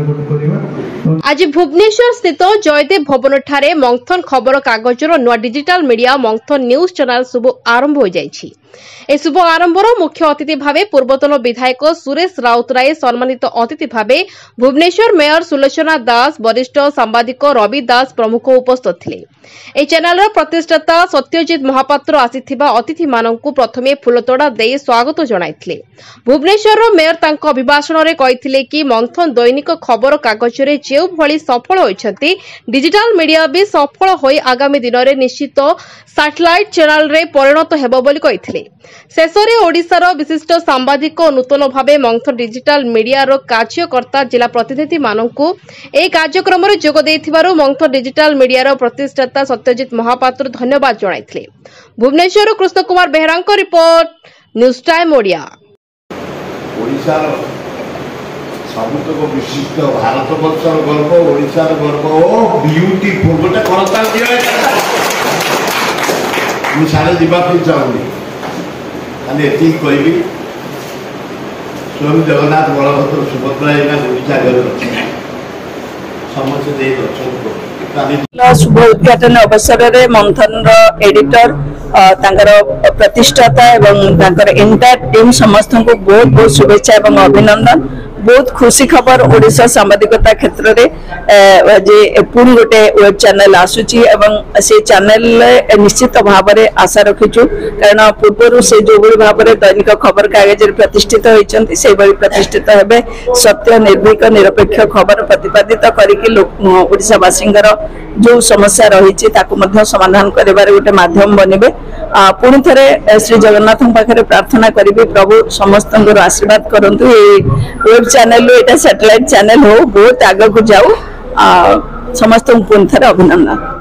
आज भुवनेश्वर स्थित जयदेव भवन ठारे मंथन खबर कागजर नुआ डिजिटल मीडिया मंथन न्यूज चैनल शुभ आरंभ हो जाइछि। ए शुभ आरंभर मुख्य अतिथि भावे पूर्वतन विधायक सुरेश राउतराय सम्मानित अतिथि भावे भुवनेश्वर मेयर सुलोचना दास वरिष्ठ सांबादिक रवि दास प्रमुख उपस्थित थिले। ए चैनल प्रतिष्ठाता सत्यजित महापात्र आसीथिबा अतिथि माननकु प्रथमे फुलतोड़ा देई स्वागत जणाइथिले। भुवनेश्वर मेयर तांको अभिभाषण रे कहिथिले कि मंथन दैनिक खबर कागज रे जेउ भली सफल होइछथि डिजिटल मीडिया भी सफल होई आगामी दिन रे निश्चित सैटेलाइट चैनल रे परिणत हेबो बोली कहिथिले। शेषरे ओडिशार विशिष्ट सांबादिक नूतन भावे मंथन डिजिटल मीडिया रो कार्यकर्ता जिला प्रतिनिधि माननकु ए कार्यक्रम रे जोग देथिबारु मंथन डिजिटल मीडिया रो प्रतिष्ठाता सत्यजित महापात्र धन्यवाद जणाइथिले। भुवनेश्वर कृष्ण कुमार बेहरांको रिपोर्ट न्यूज टाइम ओडिया। ओडिशार सबुतक विशिष्ट भारत वर्षर गर्व ओडिशार गर्व ब्यूटीफुल गोटे करता मुझे सारे जावाई चाहूनी खाली एति कहबी स्वयं जगन्नाथ बलभद्र सुभद्रा गुंडीचा घर समस्त शुभ उद्घाटन अवसर में मंथन एडिटर प्रतिष्ठाता एवं एंटायर टीम समस्त को बहुत बहुत शुभेच्छा एवं अभिनंदन। बहुत खुशी खबर ओडिशा सांबादिकता क्षेत्र में जे पुणी गोटे वेब चैनल आसुची एवं से चैनल निश्चित भाव में आशा रखीचु कारण पूर्व से जो भाव में दैनिक खबर कागज प्रतिष्ठित होती से प्रतिष्ठित हेबे सत्य निर्भीक निरपेक्ष खबर प्रतिपादित करके ओडिशावासी जो समस्या रही समाधान कर गोटे माध्यम बनबे। पुणी थे श्री जगन्नाथ पाखे प्रार्थना करी प्रभु समस्त आशीर्वाद करंतु वेब चैनल एटा सैटेलाइट चैनल हो बहुत आगे को जाऊ समस्त पुणी थे अभिनंदन।